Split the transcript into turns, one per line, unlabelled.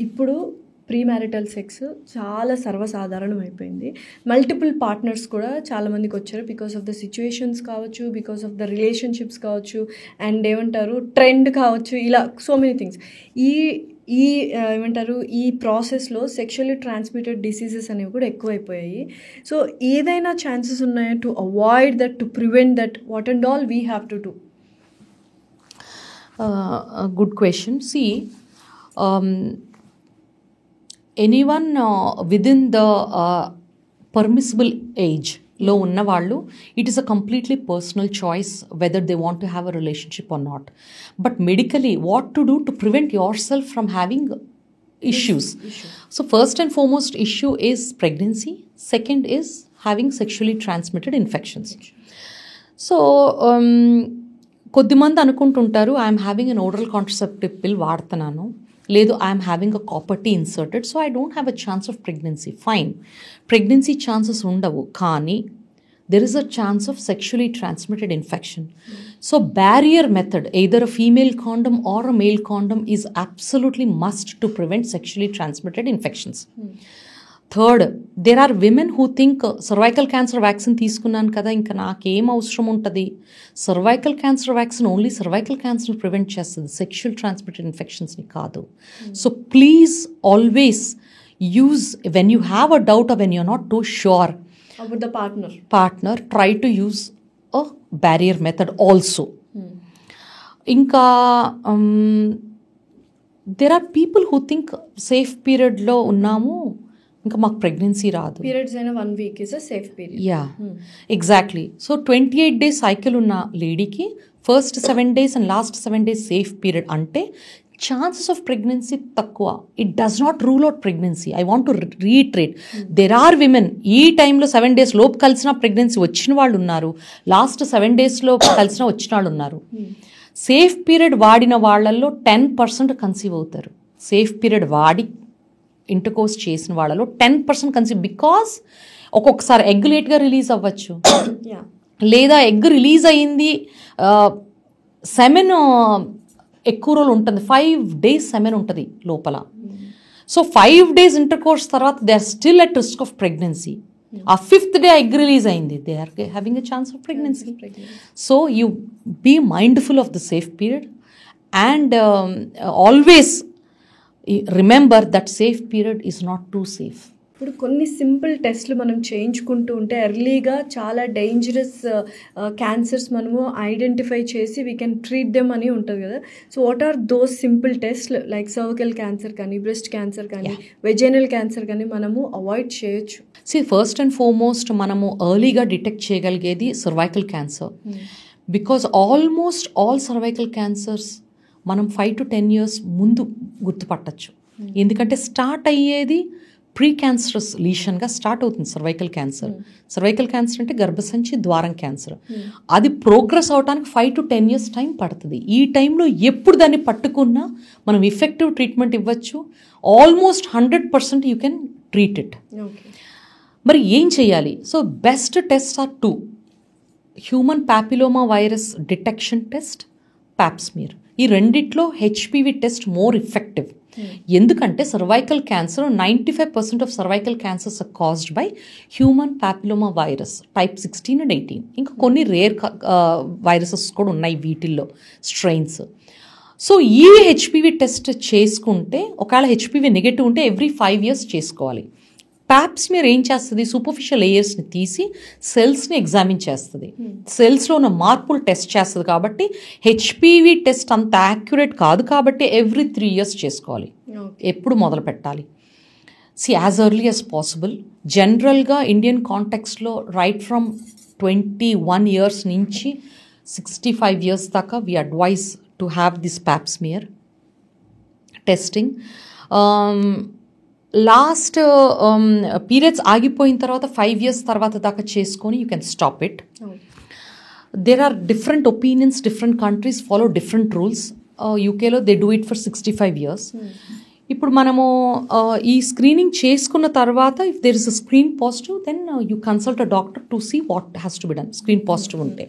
ఇప్పుడు pre marital sex చాలా సర్వసాధారణం అయిపోయింది. మల్టిపుల్ పార్ట్నర్స్ కూడా చాలామందికి వచ్చారు. బికాస్ ఆఫ్ ద సిచ్యుయేషన్స్ కావచ్చు, బికాస్ ఆఫ్ ద రిలేషన్షిప్స్ కావచ్చు, అండ్ ఏమంటారు ట్రెండ్ కావచ్చు, ఇలా సో మెనీ థింగ్స్. ఈ ప్రాసెస్లో సెక్షువల్లీ ట్రాన్స్మిటెడ్ డిసీజెస్ అనేవి కూడా ఎక్కువైపోయాయి. సో ఏదైనా ఛాన్సెస్ ఉన్నాయా to avoid that, to prevent that? What and all we have to do?
Good question. See, anyone within the permissible age lo unna vallu, it is a completely personal choice whether they want to have a relationship or not. But medically, what to do to prevent yourself from having issues? So first and foremost issue is pregnancy. Second is having sexually transmitted infections. So కొద్దిమంది అనుకుంటుంటారు, I'm having an oral contraceptive pill వాడుతున్నాను, లేదు I'm having a copper T inserted, so I don't have a chance of pregnancy. Fine, pregnancy chances ఉండవు, కానీ there is a chance of sexually transmitted infection. So barrier method, either a female condom or a male condom is absolutely must to prevent sexually transmitted infections. Third, there are women who think cervical cancer vaccine తీసుకున్నాను కదా, ఇంకా నాకేం అవసరం ఉంటుంది. Cervical cancer vaccine only cervical cancer prevent చేస్తుంది, sexual transmitted ఇన్ఫెక్షన్స్ని కాదు. So please always use, when you have a doubt or when you're not too sure
about the
partner, try to use a barrier method also. ఇంకా there are people who think safe పీరియడ్లో ఉన్నాము, ఇంకా మాకు pregnancy రాదు.
Periods అయినా 1 week is a safe period.
Yeah, exactly. So 28 days cycle ఉన్న లేడీకి first 7 days and last 7 days safe period అంటే ఛాన్సెస్ ఆఫ్ ప్రెగ్నెన్సీ తక్కువ. It does not rule out pregnancy. I want to reiterate, there are women ఈ టైంలో 7 days లోపు కలిసిన pregnancy వచ్చిన వాళ్ళు ఉన్నారు, లాస్ట్ 7 days లోపు కలిసిన వచ్చిన వాళ్ళు ఉన్నారు. సేఫ్ పీరియడ్ వాడిన వాళ్ళల్లో 10% కన్సీవ్ అవుతారు. సేఫ్ పీరియడ్ వాడి ఇంటర్కోర్స్ చేసిన వాళ్ళలో 10% కన్సీవ్. బికాస్ ఒక్కొక్కసారి ఎగ్ లేట్గా రిలీజ్ అవ్వచ్చు, లేదా ఎగ్ రిలీజ్ అయ్యింది, సెమెన్ ఎక్కువ రోజులు ఉంటుంది, 5 days సెమెన్ ఉంటుంది లోపల. సో 5 days ఇంటర్కోర్స్ తర్వాత they are still at risk of pregnancy. ఆ 5th day ఎగ్ రిలీజ్ అయింది, they are having a chance of pregnancy. So you be mindful of the safe period and always remember that safe period is not too safe.
ఇప్పుడు కొన్ని simple టెస్ట్లు మనం చేయించుకుంటూ ఉంటే ఎర్లీగా చాలా డేంజరస్ క్యాన్సర్స్ మనము ఐడెంటిఫై చేసి వీ కెన్ ట్రీట్ దెమ్ అని ఉంటుంది కదా. So what are those simple test like cervical cancer కానీ, బ్రెస్ట్ క్యాన్సర్ కానీ, వెజైనల్ క్యాన్సర్ కానీ మనము అవాయిడ్ చేయొచ్చు?
ఫస్ట్ అండ్ ఫార్మోస్ట్ మనము ఎర్లీగా డిటెక్ట్ చేయగలిగేది cervical cancer. Because almost all cervical cancers మనం 5 to 10 years ముందు గుర్తుపట్టచ్చు. ఎందుకంటే స్టార్ట్ అయ్యేది ప్రీ క్యాన్సరస్ లీషన్గా స్టార్ట్ అవుతుంది సర్వైకల్ క్యాన్సర్. సర్వైకల్ క్యాన్సర్ అంటే గర్భసంచి ద్వారం క్యాన్సర్. అది ప్రోగ్రెస్ అవడానికి 5 to 10 years టైం పడుతుంది. ఈ టైంలో ఎప్పుడు దాన్ని పట్టుకున్నా మనం ఎఫెక్టివ్ ట్రీట్మెంట్ ఇవ్వచ్చు. Almost 100% you can treat it. మరి ఏం చేయాలి? So best test are 2: human papilloma virus detection test, pap smear. ఈ రెండిట్లో హెచ్పివి టెస్ట్ మోర్ ఎఫెక్టివ్. ఎందుకంటే cervical cancer 95% of cervical cancers are caused by human papilloma virus type 16 and 18. ఇంకా కొన్ని rare viruses కూడా ఉన్నాయి వీటిల్లో, స్ట్రెయిన్స్. సో ఈ HPV test చేసుకుంటే, ఒకవేళ హెచ్పివి నెగటివ్ ఉంటే ఎవ్రీ 5 years చేసుకోవాలి. ప్యాప్స్మియర్ ఏం చేస్తుంది? సూపర్ఫిషియల్ లేయర్స్ని తీసి సెల్స్ని ఎగ్జామిన్ చేస్తుంది, సెల్స్లో ఉన్న మార్పులు టెస్ట్ చేస్తుంది. కాబట్టి హెచ్పివి టెస్ట్ అంత యాక్యురేట్ కాదు, కాబట్టి ఎవ్రీ 3 years చేసుకోవాలి. ఎప్పుడు మొదలు పెట్టాలి? As early as possible. జనరల్గా ఇండియన్ కాంటెక్స్ట్లో రైట్ ఫ్రమ్ 21 years నుంచి 65 years దాకా we advise to have this pap smear testing. Last periods ఆగిపోయిన తర్వాత 5 years తర్వాత దాకా చేసుకొని you can stop it. There are different opinions, different countries follow different rules. యూకేలో they do it for 65 years. ఇప్పుడు మనము ఈ స్క్రీనింగ్ చేసుకున్న తర్వాత if there is a screen positive, then you consult a doctor to see what has to be done. Screen positive ఉంటే